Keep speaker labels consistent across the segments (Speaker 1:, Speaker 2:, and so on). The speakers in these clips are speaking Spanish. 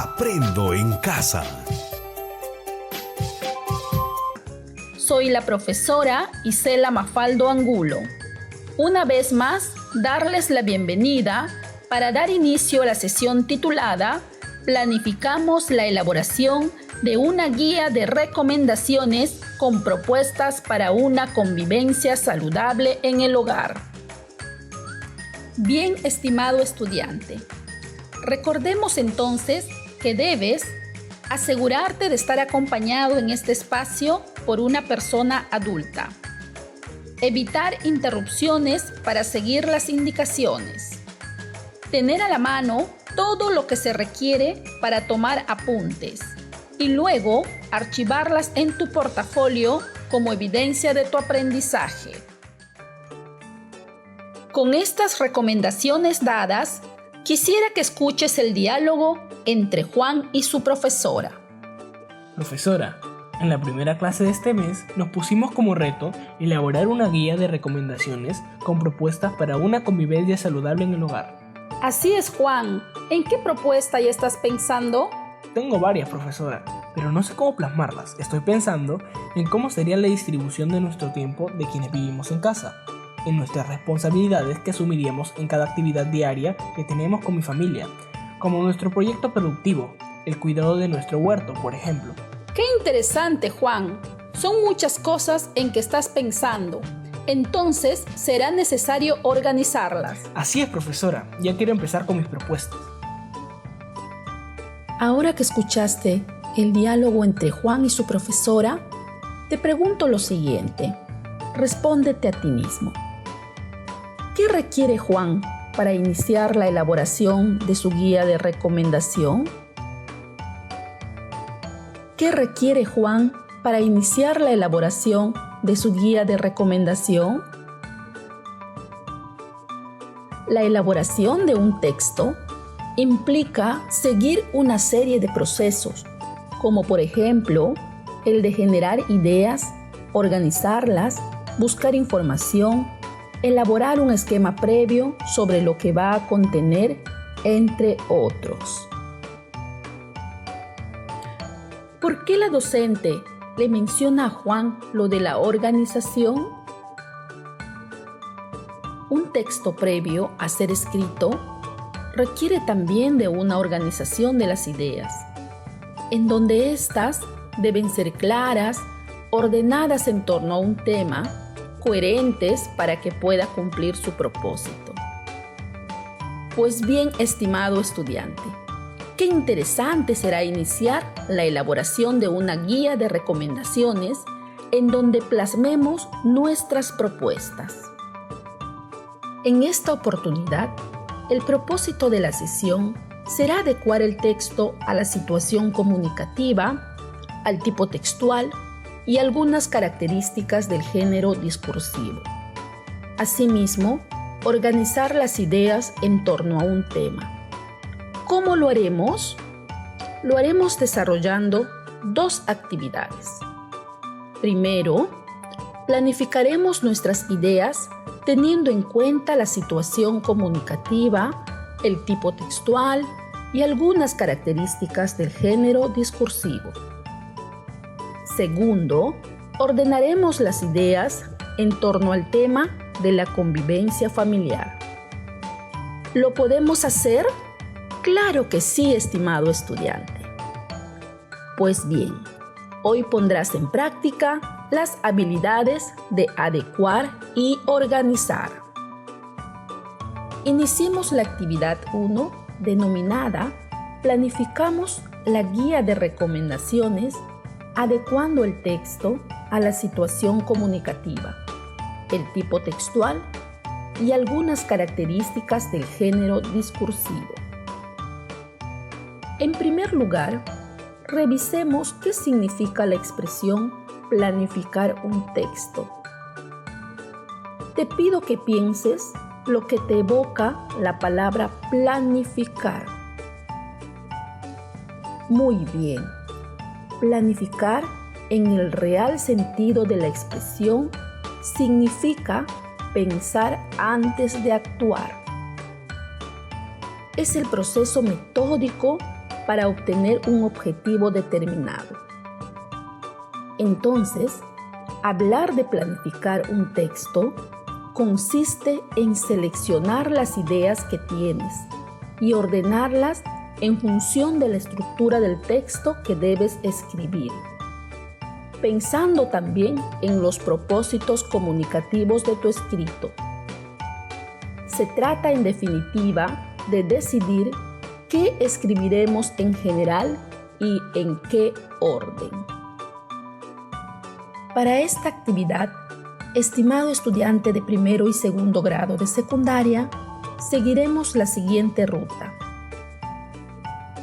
Speaker 1: Aprendo en casa.
Speaker 2: Soy la profesora Isela Mafaldo Angulo. Una vez más, darles la bienvenida para dar inicio a la sesión titulada Planificamos la elaboración de una guía de recomendaciones con propuestas para una convivencia saludable en el hogar. Bien, estimado estudiante, recordemos entonces que debes asegurarte de estar acompañado en este espacio por una persona adulta. Evitar interrupciones para seguir las indicaciones. Tener a la mano todo lo que se requiere para tomar apuntes y luego archivarlas en tu portafolio como evidencia de tu aprendizaje. Con estas recomendaciones dadas, quisiera que escuches el diálogo entre Juan y su profesora.
Speaker 3: Profesora, en la primera clase de este mes nos pusimos como reto elaborar una guía de recomendaciones con propuestas para una convivencia saludable en el hogar.
Speaker 2: Así es, Juan. ¿En qué propuesta ya estás pensando?
Speaker 3: Tengo varias, profesora, pero no sé cómo plasmarlas. Estoy pensando en cómo sería la distribución de nuestro tiempo de quienes vivimos en casa, en nuestras responsabilidades que asumiríamos en cada actividad diaria que tenemos con mi familia, como nuestro proyecto productivo, el cuidado de nuestro huerto, por ejemplo.
Speaker 2: ¡Qué interesante, Juan! Son muchas cosas en que estás pensando. Entonces, será necesario organizarlas.
Speaker 3: Así es, profesora. Ya quiero empezar con mis propuestas.
Speaker 2: Ahora que escuchaste el diálogo entre Juan y su profesora, te pregunto lo siguiente. Respóndete a ti mismo. ¿Qué requiere Juan para iniciar la elaboración de su guía de recomendación? ¿Qué requiere Juan para iniciar la elaboración de su guía de recomendación? La elaboración de un texto implica seguir una serie de procesos, como por ejemplo el de generar ideas, organizarlas, buscar información, elaborar un esquema previo sobre lo que va a contener, entre otros. ¿Por qué la docente le menciona a Juan lo de la organización? Un texto previo a ser escrito requiere también de una organización de las ideas, en donde éstas deben ser claras, ordenadas en torno a un tema, coherentes para que pueda cumplir su propósito. Pues bien, estimado estudiante, qué interesante será iniciar la elaboración de una guía de recomendaciones en donde plasmemos nuestras propuestas. En esta oportunidad, el propósito de la sesión será adecuar el texto a la situación comunicativa, al tipo textual y algunas características del género discursivo. Asimismo, organizar las ideas en torno a un tema. ¿Cómo lo haremos? Lo haremos desarrollando dos actividades. Primero, planificaremos nuestras ideas teniendo en cuenta la situación comunicativa, el tipo textual y algunas características del género discursivo. Segundo, ordenaremos las ideas en torno al tema de la convivencia familiar. ¿Lo podemos hacer? Claro que sí, estimado estudiante. Pues bien, hoy pondrás en práctica las habilidades de adecuar y organizar. Iniciemos la actividad 1 denominada Planificamos la guía de recomendaciones adecuando el texto a la situación comunicativa, el tipo textual y algunas características del género discursivo. En primer lugar, revisemos qué significa la expresión planificar un texto. Te pido que pienses lo que te evoca la palabra planificar. Muy bien. Planificar, en el real sentido de la expresión, significa pensar antes de actuar. Es el proceso metódico para obtener un objetivo determinado. Entonces, hablar de planificar un texto consiste en seleccionar las ideas que tienes y ordenarlas en función de la estructura del texto que debes escribir, pensando también en los propósitos comunicativos de tu escrito. Se trata, en definitiva, de decidir qué escribiremos en general y en qué orden. Para esta actividad, estimado estudiante de primero y segundo grado de secundaria, seguiremos la siguiente ruta.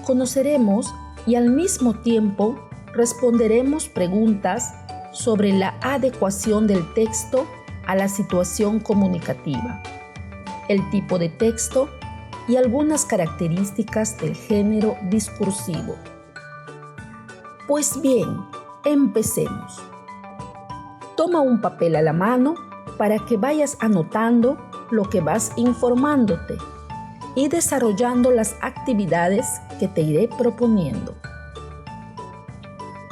Speaker 2: Conoceremos y al mismo tiempo responderemos preguntas sobre la adecuación del texto a la situación comunicativa, el tipo de texto y algunas características del género discursivo. Pues bien, empecemos. Toma un papel a la mano para que vayas anotando lo que vas informándote y desarrollando las actividades que te iré proponiendo.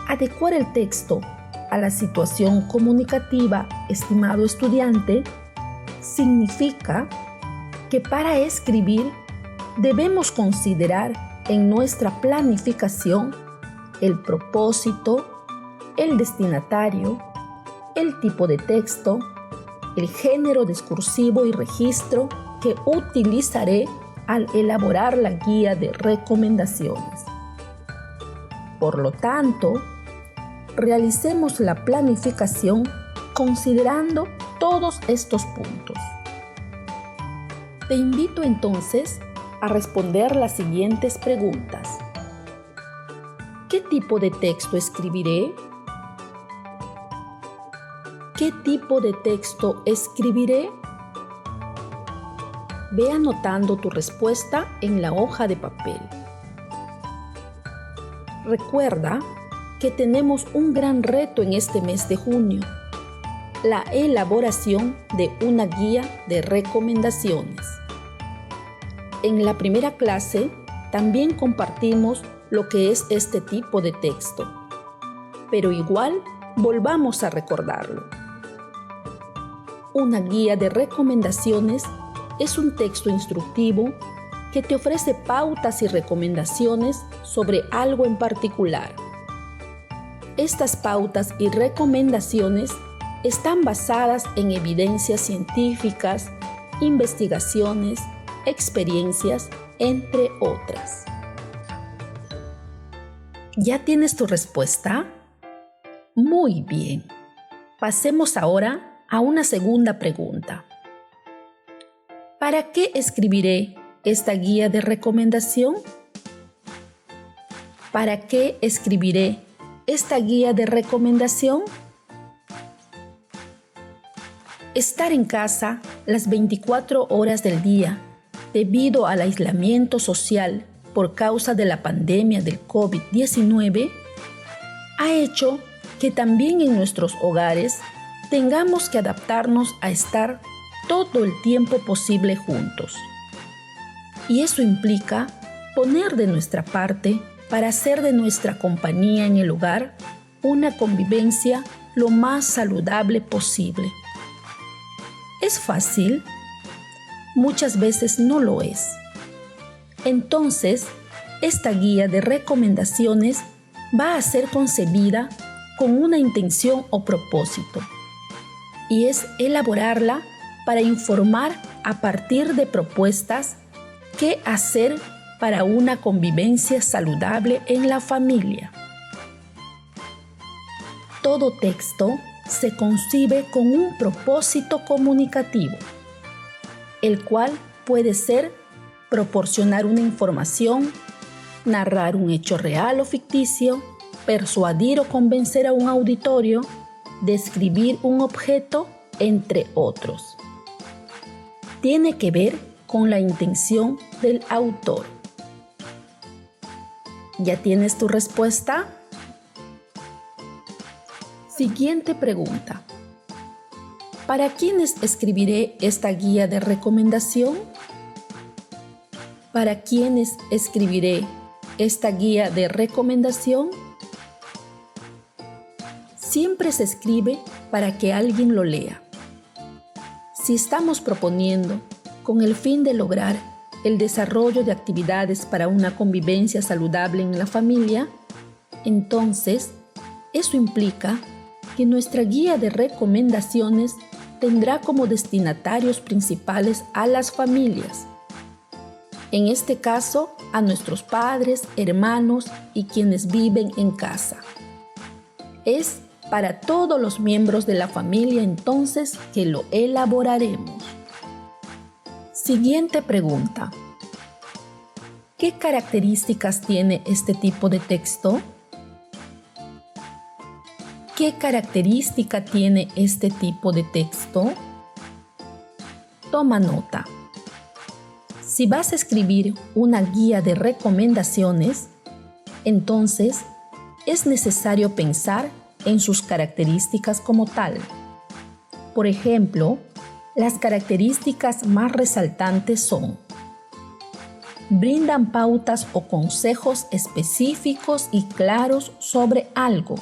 Speaker 2: Adecuar el texto a la situación comunicativa, estimado estudiante, significa que para escribir debemos considerar en nuestra planificación el propósito, el destinatario, el tipo de texto, el género discursivo y registro que utilizaré al elaborar la guía de recomendaciones. Por lo tanto, realicemos la planificación considerando todos estos puntos. Te invito entonces a responder las siguientes preguntas. ¿Qué tipo de texto escribiré? ¿Qué tipo de texto escribiré? Ve anotando tu respuesta en la hoja de papel. Recuerda que tenemos un gran reto en este mes de junio, la elaboración de una guía de recomendaciones. En la primera clase también compartimos lo que es este tipo de texto, pero igual volvamos a recordarlo. Una guía de recomendaciones es un texto instructivo que te ofrece pautas y recomendaciones sobre algo en particular. Estas pautas y recomendaciones están basadas en evidencias científicas, investigaciones, experiencias, entre otras. ¿Ya tienes tu respuesta? Muy bien. Pasemos ahora a una segunda pregunta. ¿Para qué escribiré esta guía de recomendación? ¿Para qué escribiré esta guía de recomendación? Estar en casa las 24 horas del día debido al aislamiento social por causa de la pandemia del COVID-19 ha hecho que también en nuestros hogares tengamos que adaptarnos a estar todo el tiempo posible juntos. Y eso implica poner de nuestra parte para hacer de nuestra compañía en el hogar una convivencia lo más saludable posible. ¿Es fácil? Muchas veces no lo es. Entonces, esta guía de recomendaciones va a ser concebida con una intención o propósito, y es elaborarla para informar a partir de propuestas qué hacer para una convivencia saludable en la familia. Todo texto se concibe con un propósito comunicativo, el cual puede ser proporcionar una información, narrar un hecho real o ficticio, persuadir o convencer a un auditorio, describir un objeto, entre otros. Tiene que ver con la intención del autor. ¿Ya tienes tu respuesta? Siguiente pregunta. ¿Para quiénes escribiré esta guía de recomendación? ¿Para quiénes escribiré esta guía de recomendación? Siempre se escribe para que alguien lo lea. Si estamos proponiendo, con el fin de lograr el desarrollo de actividades para una convivencia saludable en la familia, entonces eso implica que nuestra guía de recomendaciones tendrá como destinatarios principales a las familias. En este caso, a nuestros padres, hermanos y quienes viven en casa. Es para todos los miembros de la familia entonces que lo elaboraremos. Siguiente pregunta. ¿Qué características tiene este tipo de texto? ¿Qué característica tiene este tipo de texto? Toma nota. Si vas a escribir una guía de recomendaciones, entonces es necesario pensar en sus características como tal. Por ejemplo, las características más resaltantes son: brindan pautas o consejos específicos y claros sobre algo.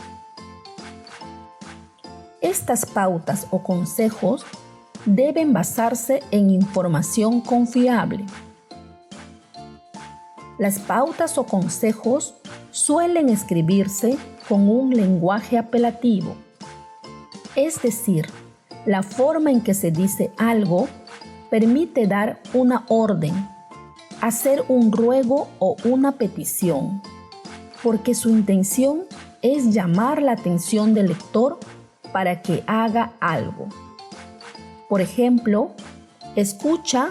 Speaker 2: Estas pautas o consejos deben basarse en información confiable. Las pautas o consejos suelen escribirse con un lenguaje apelativo, es decir, la forma en que se dice algo permite dar una orden, hacer un ruego o una petición, porque su intención es llamar la atención del lector para que haga algo. Por ejemplo, escucha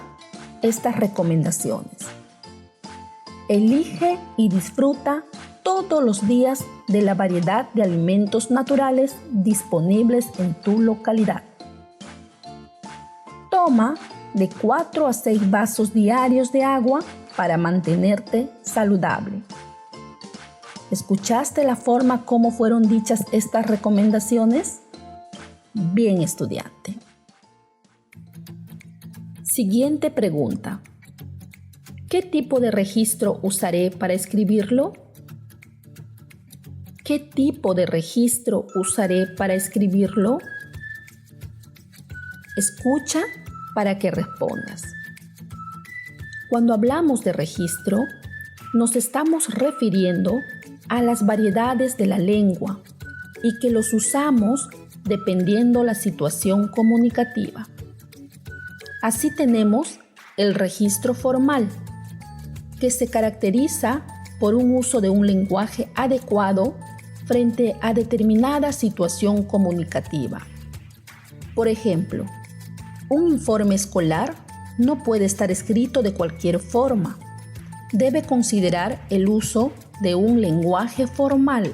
Speaker 2: estas recomendaciones. Elige y disfruta todos los días de la variedad de alimentos naturales disponibles en tu localidad. Toma de 4 a 6 vasos diarios de agua para mantenerte saludable. ¿Escuchaste la forma como fueron dichas estas recomendaciones? Bien, estudiante. Siguiente pregunta. ¿Qué tipo de registro usaré para escribirlo? ¿Qué tipo de registro usaré para escribirlo? Escucha para que respondas. Cuando hablamos de registro, nos estamos refiriendo a las variedades de la lengua y que los usamos dependiendo la situación comunicativa. Así tenemos el registro formal, que se caracteriza por un uso de un lenguaje adecuado frente a determinada situación comunicativa. Por ejemplo, un informe escolar no puede estar escrito de cualquier forma. Debe considerar el uso de un lenguaje formal.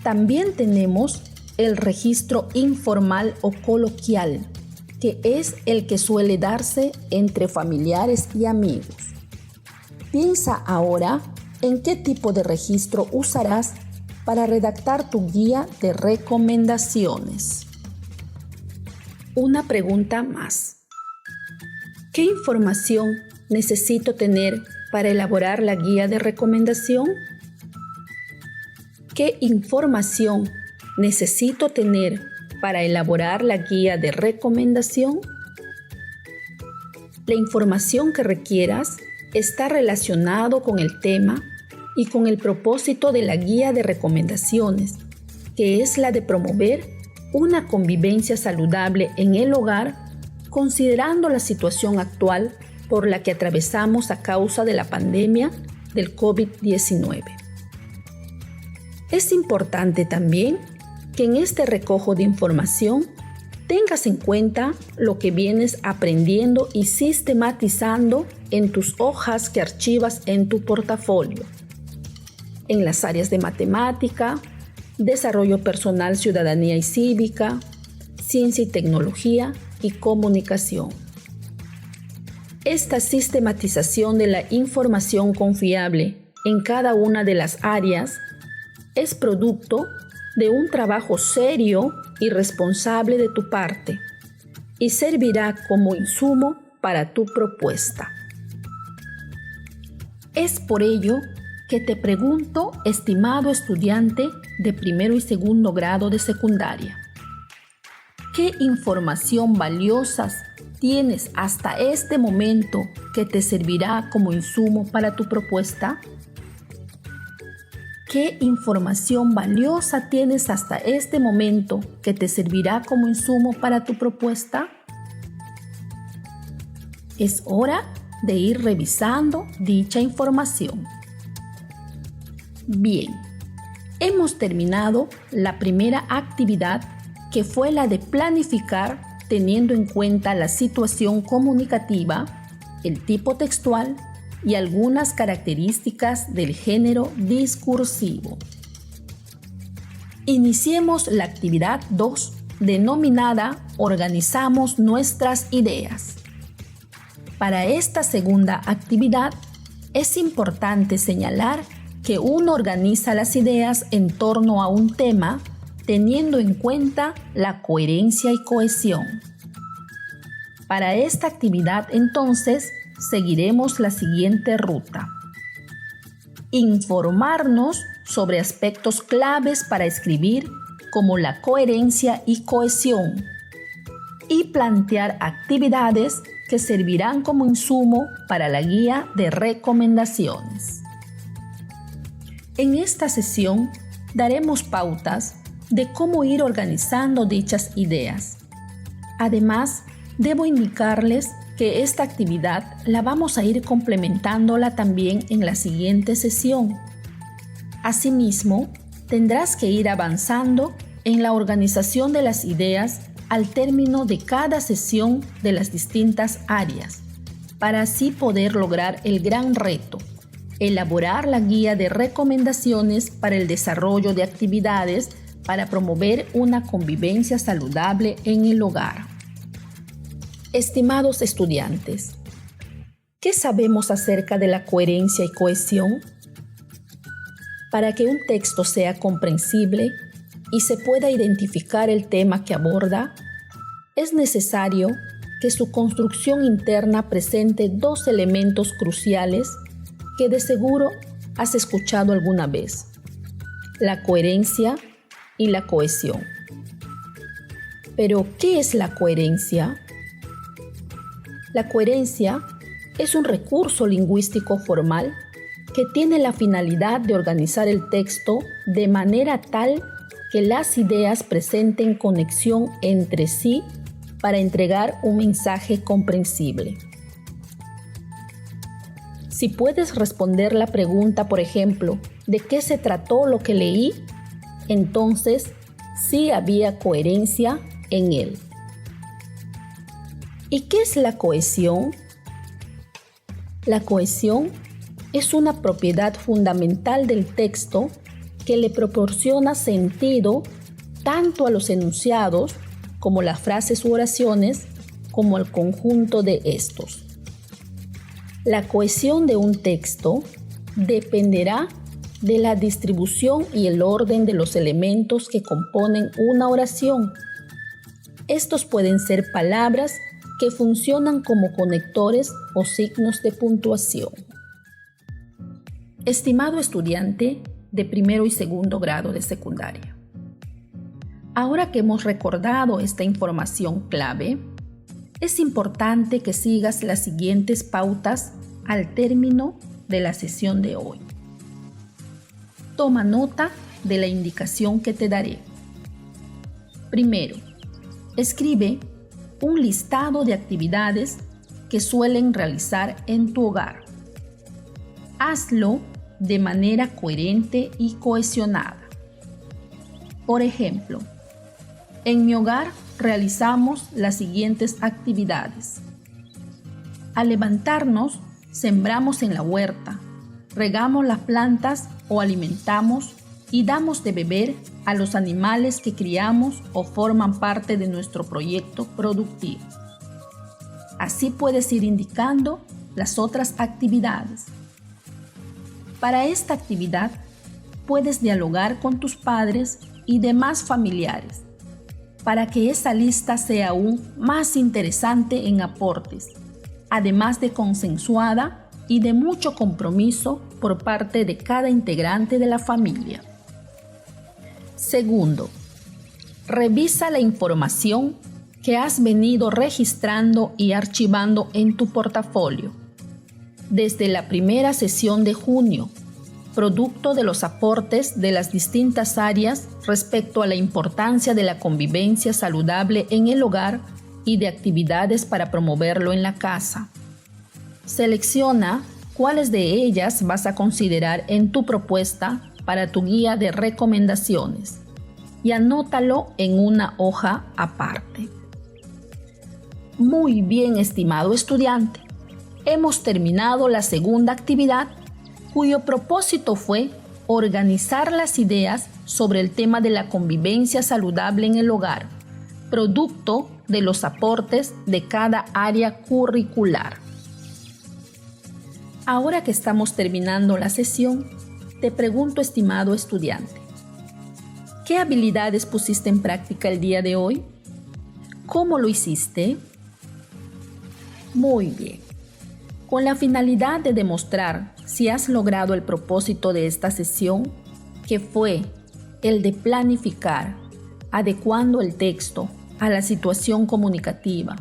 Speaker 2: También tenemos el registro informal o coloquial, que es el que suele darse entre familiares y amigos. Piensa ahora en qué tipo de registro usarás para redactar tu guía de recomendaciones. Una pregunta más. ¿Qué información necesito tener para elaborar la guía de recomendación? ¿Qué información necesito tener para elaborar la guía de recomendación? La información que requieras está relacionado con el tema y con el propósito de la guía de recomendaciones, que es la de promover una convivencia saludable en el hogar, considerando la situación actual por la que atravesamos a causa de la pandemia del COVID-19. Es importante también que en este recojo de información tengas en cuenta lo que vienes aprendiendo y sistematizando en tus hojas que archivas en tu portafolio, en las áreas de matemática, desarrollo personal, ciudadanía y cívica, ciencia y tecnología y comunicación. Esta sistematización de la información confiable en cada una de las áreas es producto de un trabajo serio y responsable de tu parte y servirá como insumo para tu propuesta. Es por ello que te pregunto, estimado estudiante de primero y segundo grado de secundaria, ¿qué información valiosa tienes hasta este momento que te servirá como insumo para tu propuesta? ¿Qué información valiosa tienes hasta este momento que te servirá como insumo para tu propuesta? Es hora de ir revisando dicha información. Bien, hemos terminado la primera actividad, que fue la de planificar teniendo en cuenta la situación comunicativa, el tipo textual y algunas características del género discursivo. Iniciemos la actividad 2, denominada Organizamos nuestras ideas. Para esta segunda actividad, es importante señalar que uno organiza las ideas en torno a un tema, teniendo en cuenta la coherencia y cohesión. Para esta actividad, entonces, seguiremos la siguiente ruta. Informarnos sobre aspectos claves para escribir, como la coherencia y cohesión, y plantear actividades que servirán como insumo para la guía de recomendaciones. En esta sesión daremos pautas de cómo ir organizando dichas ideas. Además, debo indicarles que esta actividad la vamos a ir complementándola también en la siguiente sesión. Asimismo, tendrás que ir avanzando en la organización de las ideas al término de cada sesión de las distintas áreas, para así poder lograr el gran reto: elaborar la guía de recomendaciones para el desarrollo de actividades para promover una convivencia saludable en el hogar. Estimados estudiantes, ¿qué sabemos acerca de la coherencia y cohesión? Para que un texto sea comprensible y se pueda identificar el tema que aborda, es necesario que su construcción interna presente dos elementos cruciales que de seguro has escuchado alguna vez: la coherencia y la cohesión. Pero, ¿qué es la coherencia? La coherencia es un recurso lingüístico formal que tiene la finalidad de organizar el texto de manera tal que las ideas presenten conexión entre sí para entregar un mensaje comprensible. Si puedes responder la pregunta, por ejemplo, ¿de qué se trató lo que leí?, entonces sí había coherencia en él. ¿Y qué es la cohesión? La cohesión es una propiedad fundamental del texto que le proporciona sentido tanto a los enunciados como las frases u oraciones, como al conjunto de estos. La cohesión de un texto dependerá de la distribución y el orden de los elementos que componen una oración. Estos pueden ser palabras que funcionan como conectores o signos de puntuación. Estimado estudiante de primero y segundo grado de secundaria, ahora que hemos recordado esta información clave, es importante que sigas las siguientes pautas al término de la sesión de hoy. Toma nota de la indicación que te daré. Primero, escribe un listado de actividades que suelen realizar en tu hogar. Hazlo de manera coherente y cohesionada. Por ejemplo, en mi hogar realizamos las siguientes actividades. Al levantarnos, sembramos en la huerta, regamos las plantas o alimentamos y damos de beber a los animales que criamos o forman parte de nuestro proyecto productivo. Así puedes ir indicando las otras actividades. Para esta actividad, puedes dialogar con tus padres y demás familiares para que esa lista sea aún más interesante en aportes, además de consensuada y de mucho compromiso por parte de cada integrante de la familia. Segundo, revisa la información que has venido registrando y archivando en tu portafolio desde la primera sesión de junio, producto de los aportes de las distintas áreas respecto a la importancia de la convivencia saludable en el hogar y de actividades para promoverlo en la casa. Selecciona cuáles de ellas vas a considerar en tu propuesta para tu guía de recomendaciones y anótalo en una hoja aparte. Muy bien, estimado estudiante. Hemos terminado la segunda actividad, cuyo propósito fue organizar las ideas sobre el tema de la convivencia saludable en el hogar, producto de los aportes de cada área curricular. Ahora que estamos terminando la sesión, te pregunto, estimado estudiante, ¿qué habilidades pusiste en práctica el día de hoy? ¿Cómo lo hiciste? Muy bien. Con la finalidad de demostrar si has logrado el propósito de esta sesión, que fue el de planificar, adecuando el texto a la situación comunicativa,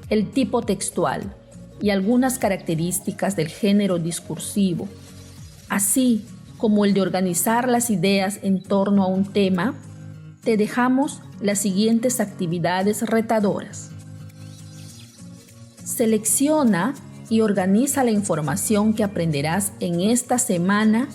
Speaker 2: el tipo textual y algunas características del género discursivo, así como el de organizar las ideas en torno a un tema, te dejamos las siguientes actividades retadoras. Selecciona y organiza la información que aprenderás en esta semana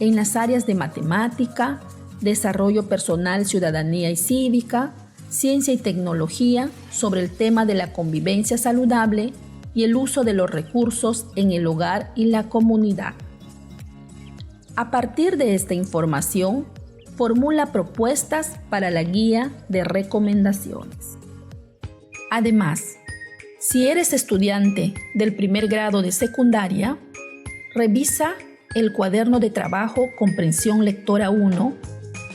Speaker 2: en las áreas de matemática, desarrollo personal, ciudadanía y cívica, ciencia y tecnología sobre el tema de la convivencia saludable y el uso de los recursos en el hogar y la comunidad. A partir de esta información, formula propuestas para la guía de recomendaciones. Además, si eres estudiante del primer grado de secundaria, revisa el cuaderno de trabajo Comprensión Lectora 1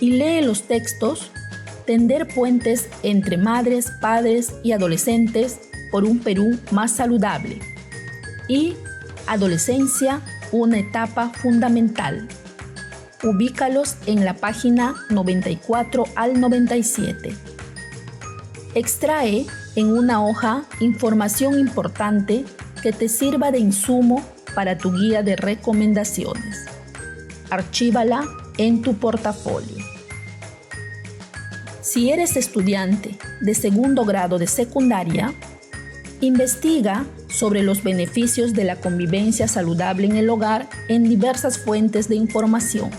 Speaker 2: y lee los textos Tender puentes entre madres, padres y adolescentes por un Perú más saludable y Adolescencia, una etapa fundamental. Ubícalos en la página 94 al 97. Extrae en una hoja información importante que te sirva de insumo para tu guía de recomendaciones. Archívala en tu portafolio. Si eres estudiante de segundo grado de secundaria, investiga sobre los beneficios de la convivencia saludable en el hogar en diversas fuentes de información.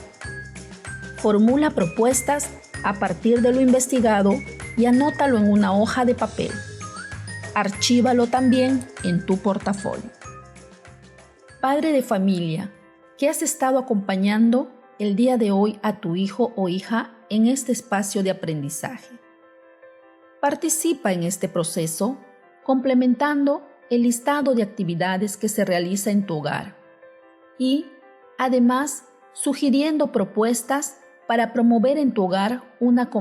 Speaker 2: Formula propuestas a partir de lo investigado y anótalo en una hoja de papel. Archívalo también en tu portafolio. Padre de familia, que has estado acompañando el día de hoy a tu hijo o hija en este espacio de aprendizaje. Participa en este proceso complementando el listado de actividades que se realiza en tu hogar y, además, sugiriendo propuestas para promover en tu hogar una convivencia